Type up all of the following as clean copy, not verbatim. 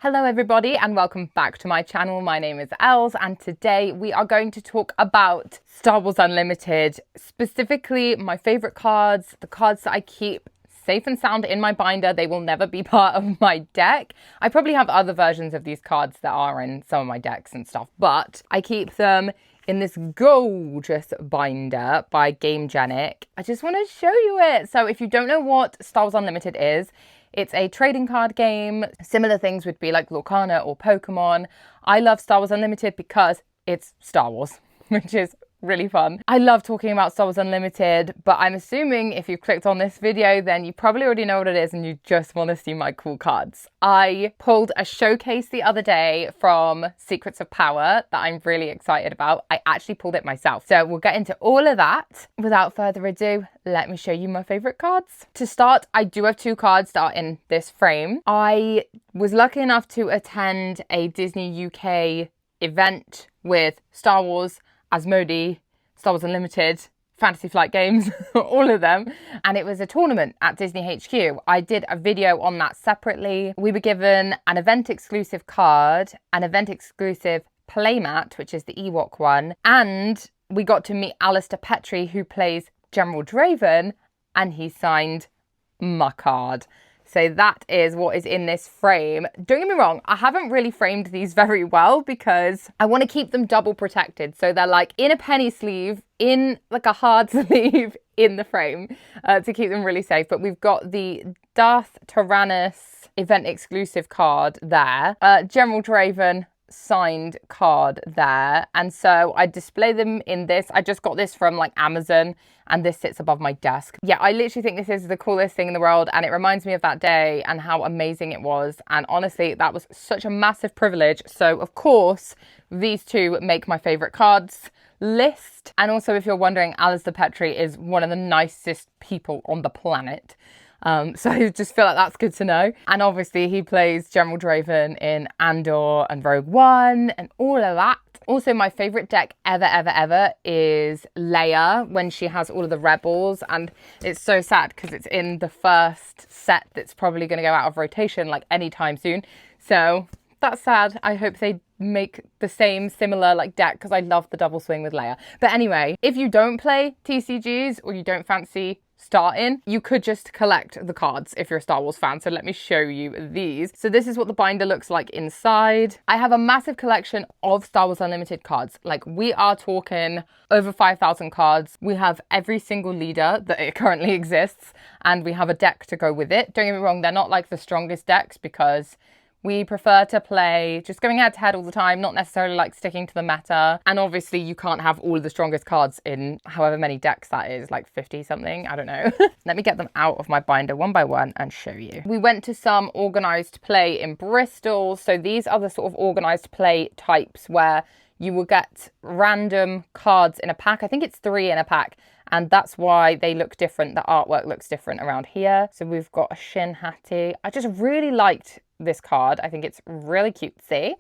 Hello everybody and welcome back to my channel. My name is Elz and today we are going to talk about Star Wars Unlimited, specifically my favourite cards, the cards that I keep safe and sound in my binder. They will never be part of my deck. I probably have other versions of these cards that are in some of my decks and stuff, but I keep them in this gorgeous binder by Gamegenic. I just want to show you it. So if you don't know what Star Wars Unlimited is, it's a trading card game. Similar things would be like Lorcana or Pokemon. I love Star Wars Unlimited because it's Star Wars, which is really fun. I love talking about Star Wars Unlimited, but I'm assuming if you've clicked on this video, then you probably already know what it is and you just want to see my cool cards. I pulled a showcase the other day from Secrets of Power that I'm really excited about. I actually pulled it myself. So we'll get into all of that. Without further ado, let me show you my favorite cards. To start, I do have two cards that are in this frame. I was lucky enough to attend a Disney UK event with Star Wars, Asmodee, Star Wars Unlimited, Fantasy Flight Games, all of them. And it was a tournament at Disney HQ. I did a video on that separately. We were given an event exclusive card, an event exclusive playmat, which is the Ewok one. And we got to meet Alistair Petrie, who plays General Draven, and he signed my card. So that is what is in this frame. Don't get me wrong, I haven't really framed these very well because I want to keep them double protected. So they're like in a penny sleeve, in like a hard sleeve in the frame to keep them really safe. But we've got the Darth Tyrannus event exclusive card there. General Draven signed card there, and so I display them in this. I just got this from like Amazon and this sits above my desk. Yeah, I literally think this is the coolest thing in the world and it reminds me of that day and how amazing it was, and honestly that was such a massive privilege. So of course these two make my favorite cards list. And also, if you're wondering, Alistair Petrie is one of the nicest people on the planet. So I just feel like that's good to know. And obviously he plays General Draven in Andor and Rogue One and all of that. Also, my favourite deck ever is Leia when she has all of the rebels. And it's so sad because it's in the first set that's probably going to go out of rotation like anytime soon. So that's sad. I hope they make the same similar like deck because I love the double swing with Leia. But anyway, if you don't play TCGs or you don't fancy starting, you could just collect the cards if you're a Star Wars fan. So let me show you these. So this is what the binder looks like inside. I have a massive collection of Star Wars Unlimited cards. Like, we are talking over 5,000 cards. We have every single leader that it currently exists, and we have a deck to go with it. Don't get me wrong, they're not like the strongest decks because we prefer to play just going head to head all the time, not necessarily like sticking to the meta. And obviously you can't have all of the strongest cards in however many decks that is, like 50 something, I don't know. Let me get them out of my binder one by one and show you. We went to some organised play in Bristol. So these are the sort of organised play types where you will get random cards in a pack. I think it's 3 in a pack. And that's why they look different. The artwork looks different around here. So we've got a Shin Hati. I just really liked this card. I think it's really cutesy.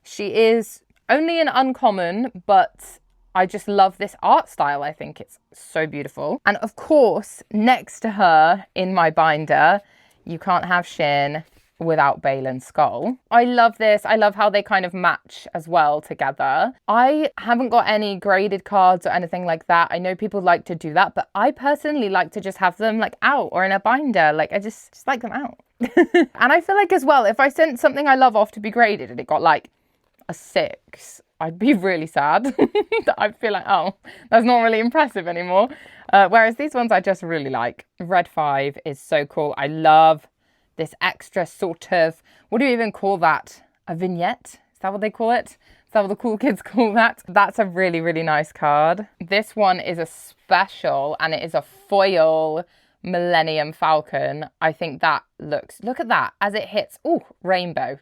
She is only an uncommon, but I just love this art style. I think it's so beautiful. And of course, next to her in my binder, you can't have Shin without Baylan Skull. I love this. I love how they kind of match as well together. I haven't got any graded cards or anything like that. I know people like to do that, but I personally like to just have them like out or in a binder. Like, I just like them out. And I feel like as well, if I sent something I love off to be graded and it got like a 6, I'd be really sad. I'd feel like, oh, that's not really impressive anymore. Whereas these ones I just really like. Red 5 is so cool. I love this extra sort of, what do you even call that? A vignette? Is that what they call it? Is that what the cool kids call that? That's a really nice card. This one is a special and it is a foil Millennium Falcon. I think that looks, look at that as it hits. Oh, rainbow.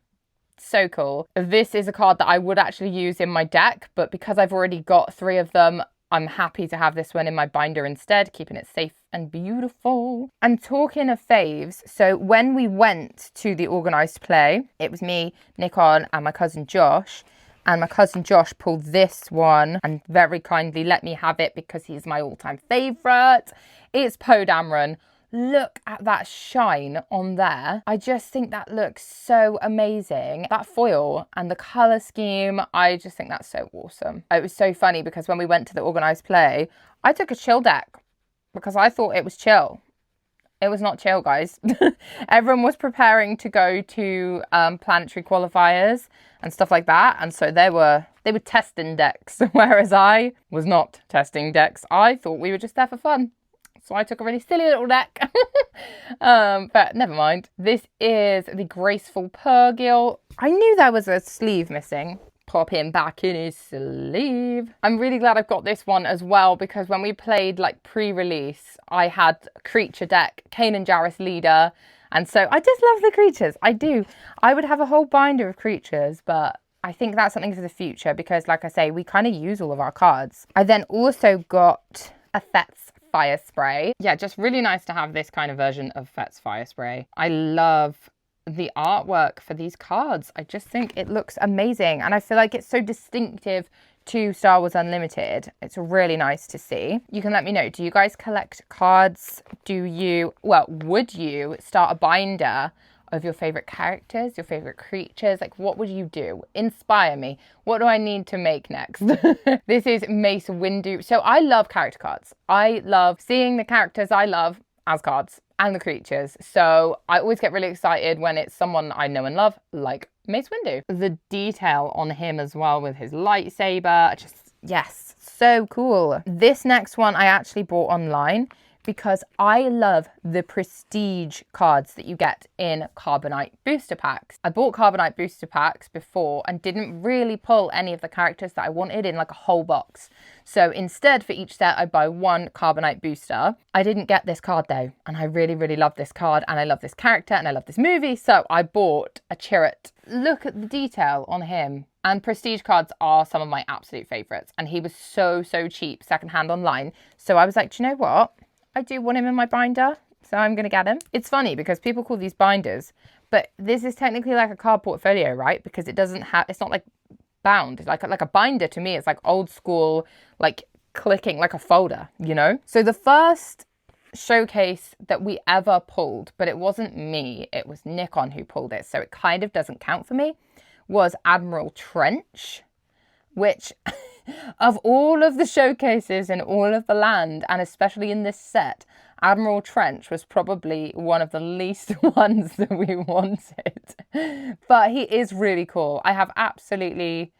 So cool. This is a card that I would actually use in my deck, but because I've already got 3 of them, I'm happy to have this one in my binder instead, keeping it safe and beautiful. And talking of faves, so when we went to the organised play, it was me, Nikon, and my cousin Josh. And my cousin Josh pulled this one and very kindly let me have it because he's my all-time favourite. It's Poe Dameron. look at that shine on there. I just think that looks so amazing. That foil and the color scheme, I just think that's so awesome. It was so funny because when we went to the organized play, I took a chill deck because I thought it was chill. It was not chill, guys. Everyone was preparing to go to planetary qualifiers and stuff like that. And so they were testing decks, whereas I was not testing decks. I thought we were just there for fun. So I took a really silly little deck. But never mind. This is the Graceful Purrgil. I knew there was a sleeve missing. Pop him back in his sleeve. I'm really glad I've got this one as well, because when we played like pre-release, I had a creature deck, Kanan Jarrus leader. And so I just love the creatures. I do. I would have a whole binder of creatures, but I think that's something for the future because, like I say, we kind of use all of our cards. I then also got a Fet's Fire Spray. Yeah, just really nice to have this kind of version of Fet's Fire Spray. I love the artwork for these cards. I just think it looks amazing. And I feel like it's so distinctive to Star Wars Unlimited. It's really nice to see. You can let me know. Do you guys collect cards? Would you start a binder of your favorite characters, your favorite creatures? Like, what would you do? Inspire me. What do I need to make next? This is Mace Windu. So I love character cards. I love seeing the characters I love as cards and the creatures. So I always get really excited when it's someone I know and love, like Mace Windu. The detail on him as well with his lightsaber, yes, so cool. This next one I actually bought online because I love the prestige cards that you get in Carbonite booster packs. I bought Carbonite booster packs before and didn't really pull any of the characters that I wanted in like a whole box. So instead, for each set, I buy one Carbonite booster. I didn't get this card though, and I really, really love this card, and I love this character, and I love this movie, so I bought a Chirrut. Look at the detail on him. And prestige cards are some of my absolute favourites, and he was so, so cheap secondhand online. So I was like, do you know what? I do want him in my binder, so I'm going to get him. It's funny because people call these binders, but this is technically like a card portfolio, right? Because it doesn't have, it's not like bound. It's like a binder to me. It's like old school, like clicking, like a folder, you know? So the first showcase that we ever pulled, but it wasn't me, it was Nikon who pulled it, so it kind of doesn't count for me, was Admiral Trench, which of all of the showcases in all of the land, and especially in this set, Admiral Trench was probably one of the least ones that we wanted. But he is really cool. I have absolutely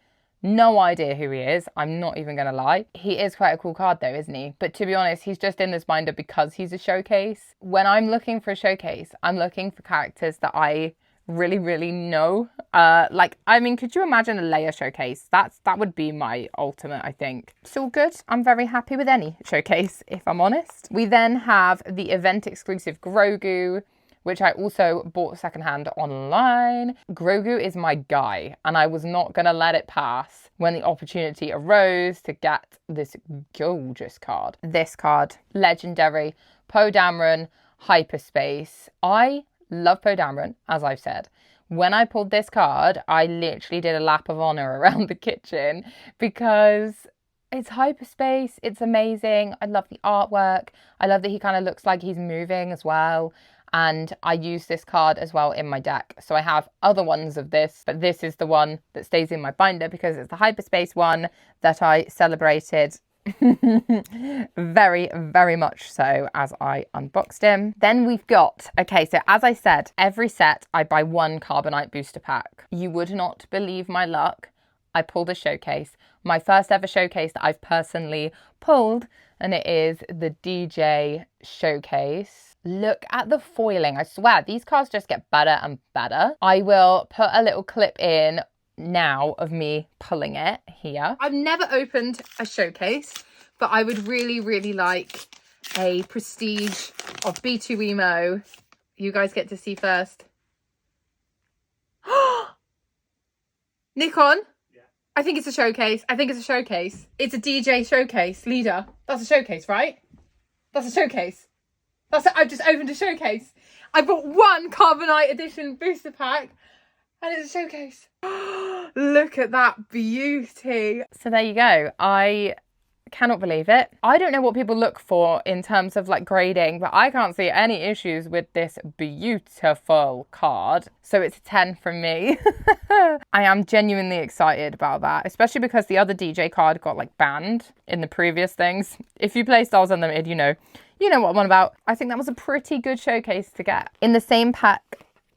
no idea who he is. I'm not even going to lie. He is quite a cool card though, isn't he? But to be honest, he's just in this binder because he's a showcase. When I'm looking for a showcase, I'm looking for characters that I really, really know. Could you imagine a Leia showcase? That would be my ultimate, I think. It's all good. I'm very happy with any showcase, if I'm honest. We then have the event exclusive Grogu, which I also bought secondhand online. Grogu is my guy, and I was not going to let it pass when the opportunity arose to get this gorgeous card. This card, legendary, Poe Dameron, Hyperspace. I love Poe Dameron, as I've said. When I pulled this card, I literally did a lap of honor around the kitchen because it's hyperspace. It's amazing. I love the artwork. I love that he kind of looks like he's moving as well. And I use this card as well in my deck. So I have other ones of this, but this is the one that stays in my binder because it's the hyperspace one that I celebrated very, very much so as I unboxed him. Then we've got, okay, so as I said, every set I buy one Carbonite booster pack. You would not believe my luck. I pulled a showcase, my first ever showcase that I've personally pulled, and it is the DJ showcase. Look at the foiling. I swear, these cards just get better and better. I will put a little clip in now of me pulling it here. I've never opened a showcase, but I would really, really like a prestige of B2 Emo. You guys get to see first. Nikon? Yeah. I think it's a showcase. It's a DJ showcase leader. That's a showcase, right? That's a showcase. I've just opened a showcase. I bought one Carbonite edition booster pack and it's a showcase. Look at that beauty. So there you go. I Cannot believe it. I don't know what people look for in terms of like grading, but I can't see any issues with this beautiful card. So it's a 10 from me. I am genuinely excited about that, especially because the other DJ card got like banned in the previous things. If you play Star Wars Unlimited, you know what I'm on about. I think that was a pretty good showcase to get. In the same pack,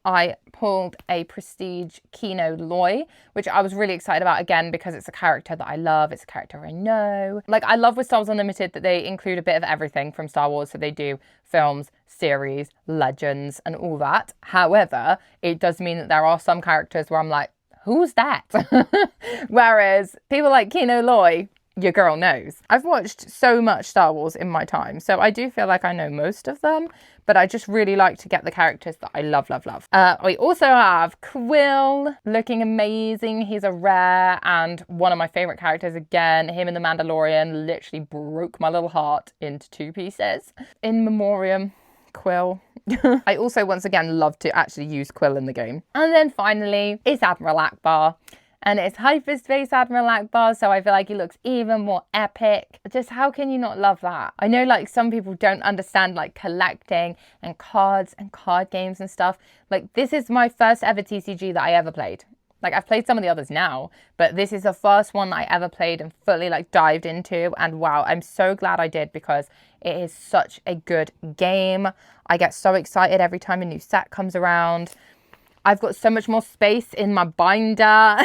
I pulled a Prestige Kino Loy, which I was really excited about, again, because it's a character that I love. It's a character I know. Like, I love with Star Wars Unlimited that they include a bit of everything from Star Wars. So they do films, series, legends, and all that. However, it does mean that there are some characters where I'm like, who's that? Whereas people like Kino Loy, your girl knows. I've watched so much Star Wars in my time, so I do feel like I know most of them, but I just really like to get the characters that I love, love, love. We also have Quill, looking amazing. He's a rare and one of my favorite characters again. Him in The Mandalorian literally broke my little heart into 2 pieces. In memoriam, Quill. I also, once again, love to actually use Quill in the game. And then finally, it's Admiral Akbar. And it's Hyperspace Admiral Akbar, so I feel like he looks even more epic. Just how can you not love that? I know like some people don't understand like collecting and cards and card games and stuff. Like this is my first ever TCG that I ever played. Like I've played some of the others now, but this is the first one I ever played and fully like dived into. And wow, I'm so glad I did because it is such a good game. I get so excited every time a new set comes around. I've got so much more space in my binder.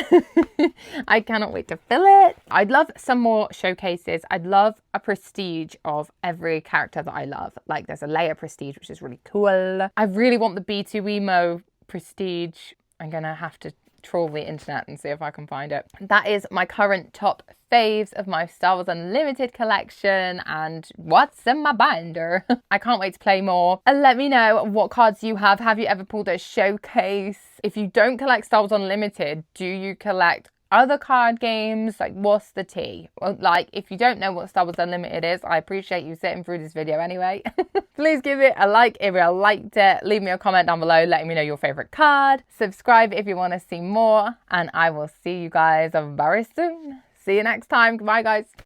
I cannot wait to fill it. I'd love some more showcases. I'd love a prestige of every character that I love. Like there's a Leia prestige, which is really cool. I really want the B2 prestige. I'm going to have to trawl the internet and see if I can find it. That is my current top faves of my Star Wars Unlimited collection and what's in my binder. I can't wait to play more. And let me know what cards you have. Have you ever pulled a showcase? If you don't collect Star Wars Unlimited, do you collect other card games? Like, what's the tea? Well, like, if you don't know what Star Wars Unlimited is, I appreciate you sitting through this video anyway. Please give it a like if you liked it. Leave me a comment down below letting me know your favorite card. Subscribe if you want to see more. And I will see you guys very soon. See you next time. Goodbye, guys.